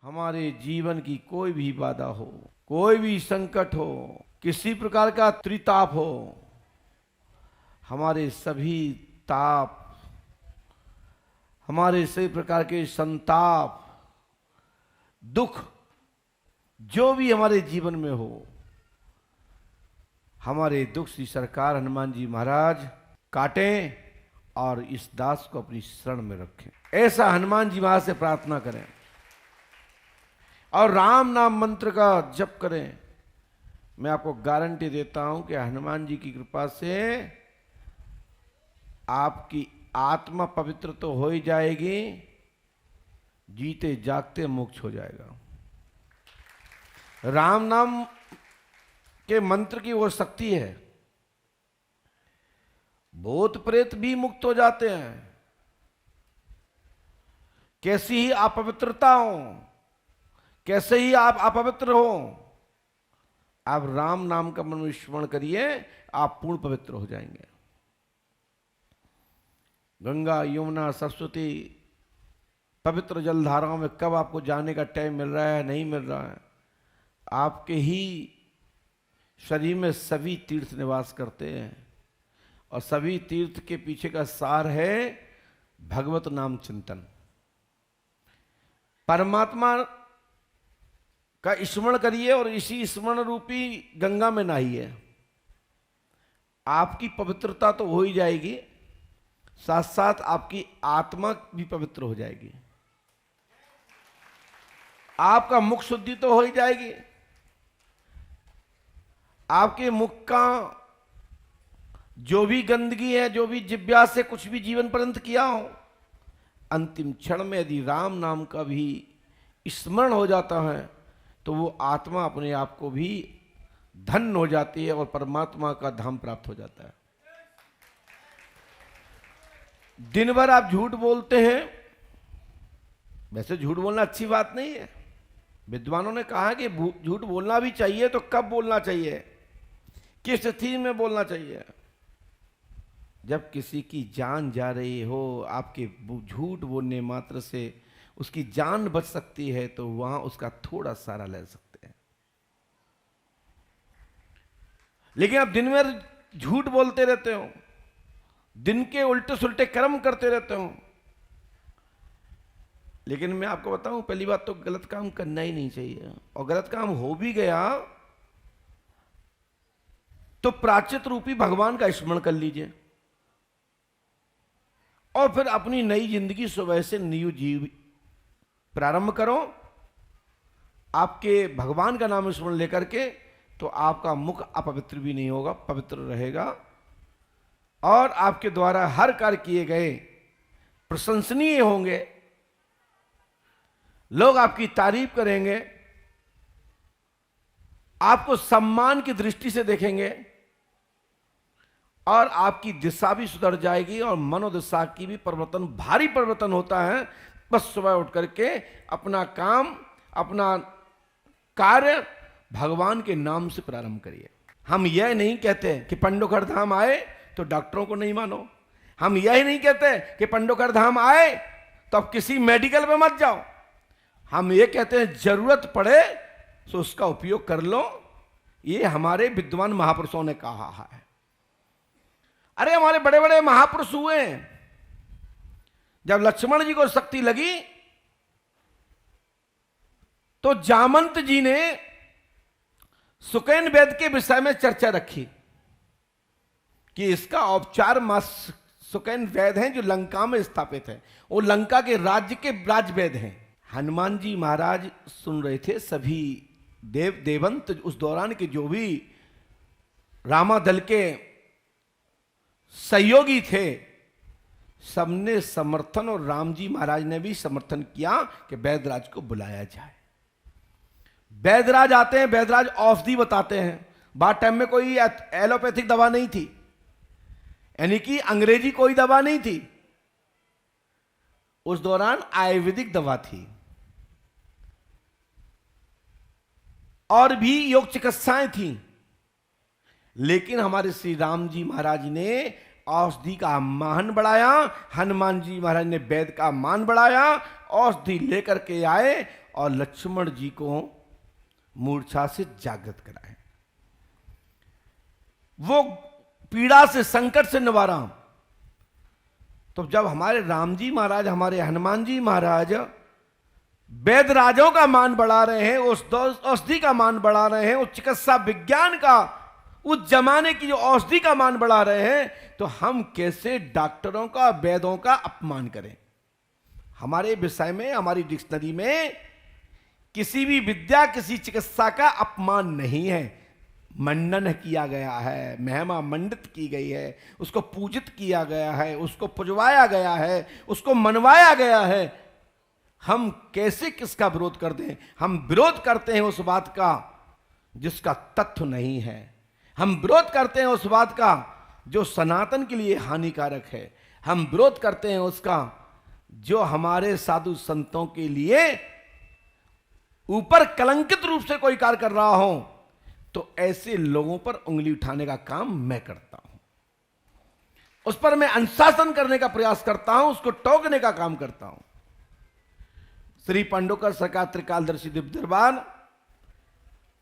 हमारे जीवन की कोई भी बाधा हो, कोई भी संकट हो, किसी प्रकार का त्रिताप हो, हमारे सभी ताप, हमारे सभी प्रकार के संताप, दुख जो भी हमारे जीवन में हो, हमारे दुख की सरकार हनुमान जी महाराज काटें और इस दास को अपनी शरण में रखें। ऐसा हनुमान जी महाराज से प्रार्थना करें और राम नाम मंत्र का जप करें। मैं आपको गारंटी देता हूं कि हनुमान जी की कृपा से आपकी आत्मा पवित्र तो हो ही जाएगी, जीते जागते मुक्त हो जाएगा। राम नाम के मंत्र की वो शक्ति है, भूत प्रेत भी मुक्त हो जाते हैं। कैसी ही अपवित्रता हो, कैसे ही आप अपवित्र हो, आप राम नाम का मन स्मरण करिए, आप पूर्ण पवित्र हो जाएंगे। गंगा, यमुना, सरस्वती पवित्र जलधाराओं में कब आपको जाने का टाइम मिल रहा है, नहीं मिल रहा है। आपके ही शरीर में सभी तीर्थ निवास करते हैं और सभी तीर्थ के पीछे का सार है भगवत नाम चिंतन। परमात्मा का स्मरण करिए और इसी स्मरण रूपी गंगा में नहाइए। आपकी पवित्रता तो हो ही जाएगी, साथ साथ आपकी आत्मा भी पवित्र हो जाएगी, आपका मुख शुद्धि तो हो ही जाएगी। आपके मुख का जो भी गंदगी है, जो भी जिब्या से कुछ भी जीवन पर्यंत किया हो, अंतिम क्षण में यदि राम नाम का भी स्मरण हो जाता है तो वो आत्मा अपने आप को भी धन्य हो जाती है और परमात्मा का धाम प्राप्त हो जाता है। दिन भर आप झूठ बोलते हैं, वैसे झूठ बोलना अच्छी बात नहीं है। विद्वानों ने कहा कि झूठ बोलना भी चाहिए, तो कब बोलना चाहिए, किस स्थिति में बोलना चाहिए? जब किसी की जान जा रही हो, आपके झूठ बोलने मात्र से उसकी जान बच सकती है, तो वहां उसका थोड़ा सारा ले सकते हैं। लेकिन आप दिन भर झूठ बोलते रहते हो, दिन के उल्टे सुलटे कर्म करते रहते हो। लेकिन मैं आपको बताऊं, पहली बात तो गलत काम करना ही नहीं चाहिए, और गलत काम हो भी गया तो प्रायश्चित रूपी भगवान का स्मरण कर लीजिए और फिर अपनी नई जिंदगी सुबह से न्यू जीव प्रारंभ करो। आपके भगवान का नाम स्मरण लेकर के तो आपका मुख अपवित्र भी नहीं होगा, पवित्र रहेगा और आपके द्वारा हर कार्य किए गए प्रशंसनीय होंगे। लोग आपकी तारीफ करेंगे, आपको सम्मान की दृष्टि से देखेंगे और आपकी दिशा भी सुधर जाएगी और मनोदशा की भी परिवर्तन, भारी परिवर्तन होता है। बस सुबह उठ करके अपना काम, अपना कार्य भगवान के नाम से प्रारंभ करिए। हम यह नहीं कहते कि पंडोखर धाम आए तो डॉक्टरों को नहीं मानो, हम यह नहीं कहते कि पंडोखर धाम आए तो अब किसी मेडिकल में मत जाओ। हम ये कहते हैं जरूरत पड़े तो उसका उपयोग कर लो। ये हमारे विद्वान महापुरुषों ने कहा है। अरे हमारे बड़े बड़े महापुरुष हुए, जब लक्ष्मण जी को शक्ति लगी तो जामंत जी ने सुकेन वेद के विषय में चर्चा रखी कि इसका औपचार सुकेन वेद हैं जो लंका में स्थापित है, वो लंका के राज्य के राज वेद हैं। हनुमान जी महाराज सुन रहे थे, सभी देवंत उस दौरान के जो भी रामादल के सहयोगी थे, सबने समर्थन, और राम जी महाराज ने भी समर्थन किया कि वैदराज को बुलाया जाए। वैदराज आते हैं, वैदराज औषधि बताते हैं। बाद टाइम में कोई एलोपैथिक दवा नहीं थी, यानी कि अंग्रेजी कोई दवा नहीं थी, उस दौरान आयुर्वेदिक दवा थी और भी योग चिकित्साएं थी। लेकिन हमारे श्री राम जी महाराज ने औषधि का मान बढ़ाया, हनुमान जी महाराज ने वेद का मान बढ़ाया, औषधि लेकर के आए और लक्ष्मण जी को मूर्छा से जागृत कराए। वो पीड़ा से, संकट से निवारा। तो जब हमारे राम जी महाराज, हमारे हनुमान जी महाराज वैद्य राजाओं का मान बढ़ा रहे हैं, उस औषधि का मान बढ़ा रहे हैं, उस चिकित्सा विज्ञान का, उस जमाने की जो औषधि का मान बढ़ा रहे हैं, तो हम कैसे डॉक्टरों का, वैद्यों का अपमान करें? हमारे विषय में, हमारी डिक्शनरी में किसी भी विद्या, किसी चिकित्सा का अपमान नहीं है। मंडन किया गया है, महिमा मंडित की गई है, उसको पूजित किया गया है, उसको पुजवाया गया है, उसको मनवाया गया है। हम कैसे किसका विरोध कर दें? हम विरोध करते हैं उस बात का जिसका तथ्य नहीं है। हम विरोध करते हैं उस बात का जो सनातन के लिए हानिकारक है। हम विरोध करते हैं उसका जो हमारे साधु संतों के लिए ऊपर कलंकित रूप से कोई कार्य कर रहा हो, तो ऐसे लोगों पर उंगली उठाने का काम मैं करता हूं, उस पर मैं अनुशासन करने का प्रयास करता हूं, उसको टोकने का काम करता हूं। श्री पांडुकर सरकार त्रिकालदर्शी दिव्य दरबार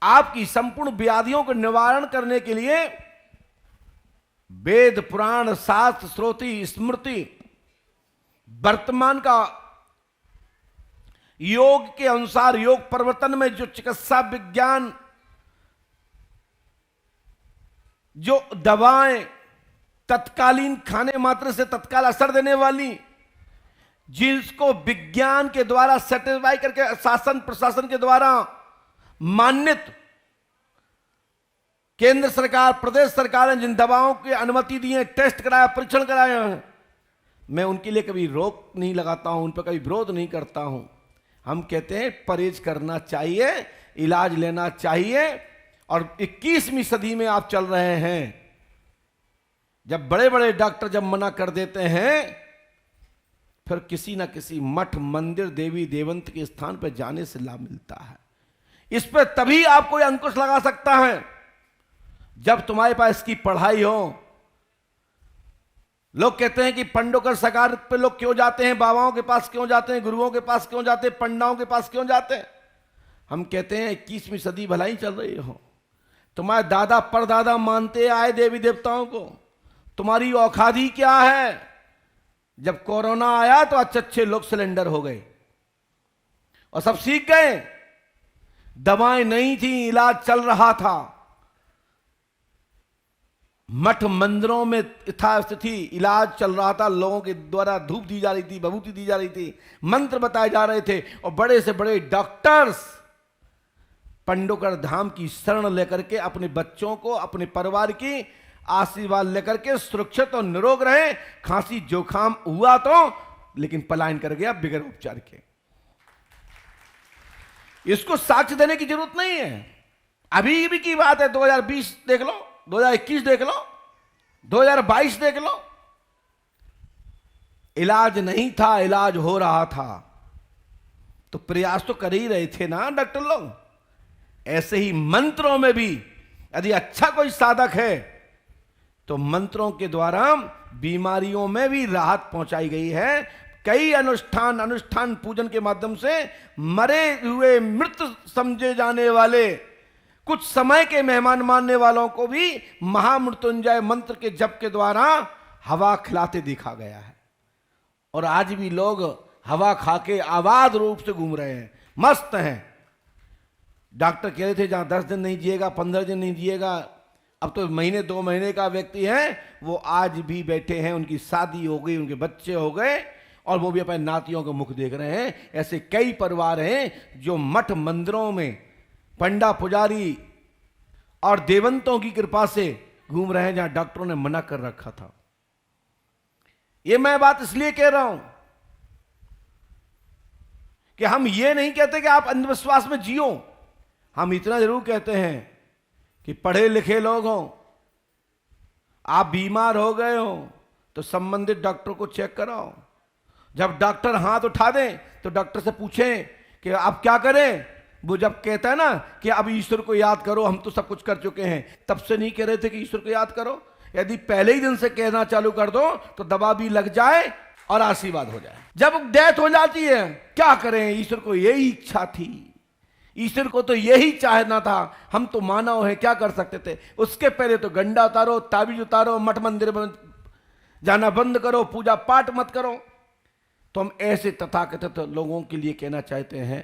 आपकी संपूर्ण व्याधियों को निवारण करने के लिए वेद, पुराण, शास्त्र, श्रुति, स्मृति, वर्तमान का योग के अनुसार, योग परिवर्तन में जो चिकित्सा विज्ञान, जो दवाएं तत्कालीन खाने मात्र से तत्काल असर देने वाली, जिसको विज्ञान के द्वारा सेटिस्फाई करके शासन प्रशासन के द्वारा मान्यत, केंद्र सरकार, प्रदेश सरकार ने जिन दवाओं की अनुमति दी है, टेस्ट कराया, परीक्षण कराया है, मैं उनके लिए कभी रोक नहीं लगाता हूं, उन पर कभी विरोध नहीं करता हूं। हम कहते हैं परहेज करना चाहिए, इलाज लेना चाहिए। और 21वीं सदी में आप चल रहे हैं, जब बड़े बड़े डॉक्टर जब मना कर देते हैं, फिर किसी ना किसी मठ, मंदिर, देवी देवंत के स्थान पर जाने से लाभ मिलता है। इस पर तभी आप कोई अंकुश लगा सकता है जब तुम्हारे पास इसकी पढ़ाई हो। लोग कहते हैं कि पंडोकर सरकार पे लोग क्यों जाते हैं, बाबाओं के पास क्यों जाते हैं, गुरुओं के पास क्यों जाते हैं, पंडाओं के पास क्यों जाते हैं? हम कहते हैं 21वीं सदी भलाई चल रही हो, तुम्हारे दादा परदादा मानते आए देवी देवताओं को, तुम्हारी औखादी क्या है? जब कोरोना आया तो अच्छे अच्छे लोग सिलेंडर हो गए और सब सीख गए, दवाएं नहीं थी, इलाज चल रहा था। मठ मंदिरों में यथास्थिति इलाज चल रहा था, लोगों के द्वारा धूप दी जा रही थी, विभूति दी जा रही थी, मंत्र बताए जा रहे थे, और बड़े से बड़े डॉक्टर्स पंडोकर धाम की शरण लेकर के अपने बच्चों को, अपने परिवार की आशीर्वाद लेकर के सुरक्षित और निरोग रहे। खांसी जोखाम हुआ तो, लेकिन पलायन कर गया बिगैर उपचार के। इसको साक्ष्य देने की जरूरत नहीं है। अभी भी की बात है, 2020 देख लो, 2021 देख लो, 2022 देख लो, इलाज नहीं था, इलाज हो रहा था, तो प्रयास तो कर ही रहे थे ना डॉक्टर लोग। ऐसे ही मंत्रों में भी यदि अच्छा कोई साधक है तो मंत्रों के द्वारा बीमारियों में भी राहत पहुंचाई गई है। कई अनुष्ठान पूजन के माध्यम से मरे हुए, मृत समझे जाने वाले, कुछ समय के मेहमान मानने वालों को भी महामृत्युंजय मंत्र के जप के द्वारा हवा खिलाते देखा गया है। और आज भी लोग हवा खा के आबाद रूप से घूम रहे हैं, मस्त हैं। डॉक्टर कह रहे थे जहां 10 दिन नहीं जिएगा, 15 दिन नहीं जिएगा, अब तो महीने 2 महीने का व्यक्ति है, वो आज भी बैठे हैं, उनकी शादी हो गई, उनके बच्चे हो गए, और वो भी अपने नातियों के मुख देख रहे हैं। ऐसे कई परिवार हैं जो मठ मंदिरों में पंडा पुजारी और देवंतों की कृपा से घूम रहे हैं, जहां डॉक्टरों ने मना कर रखा था। ये मैं बात इसलिए कह रहा हूं कि हम ये नहीं कहते कि आप अंधविश्वास में जियो। हम इतना जरूर कहते हैं कि पढ़े लिखे लोग हों, आप बीमार हो गए हो तो संबंधित डॉक्टर को चेक कराओ। जब डॉक्टर हाथ उठा दें तो डॉक्टर से पूछें कि आप क्या करें। वो जब कहता है ना कि अब ईश्वर को याद करो, हम तो सब कुछ कर चुके हैं, तब से नहीं कह रहे थे कि ईश्वर को याद करो। यदि पहले ही दिन से कहना चालू कर दो तो दवा भी लग जाए और आशीर्वाद हो जाए। जब डेथ हो जाती है क्या करें, ईश्वर को यही इच्छा थी, ईश्वर को तो यही चाहना था, हम तो मानव है क्या कर सकते थे। उसके पहले तो गंडा उतारो, ताबीज उतारो, मठ मंदिर में जाना बंद करो, पूजा पाठ मत करो। तो हम ऐसे तथाकथित लोगों के लिए कहना चाहते हैं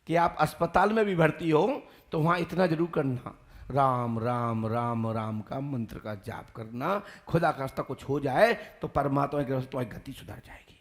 कि आप अस्पताल में भी भर्ती हो तो वहां इतना जरूर करना, राम राम राम राम का मंत्र का जाप करना। खुदा का रास्ता कुछ हो जाए तो परमात्मा की तुम्हारी गति सुधर जाएगी।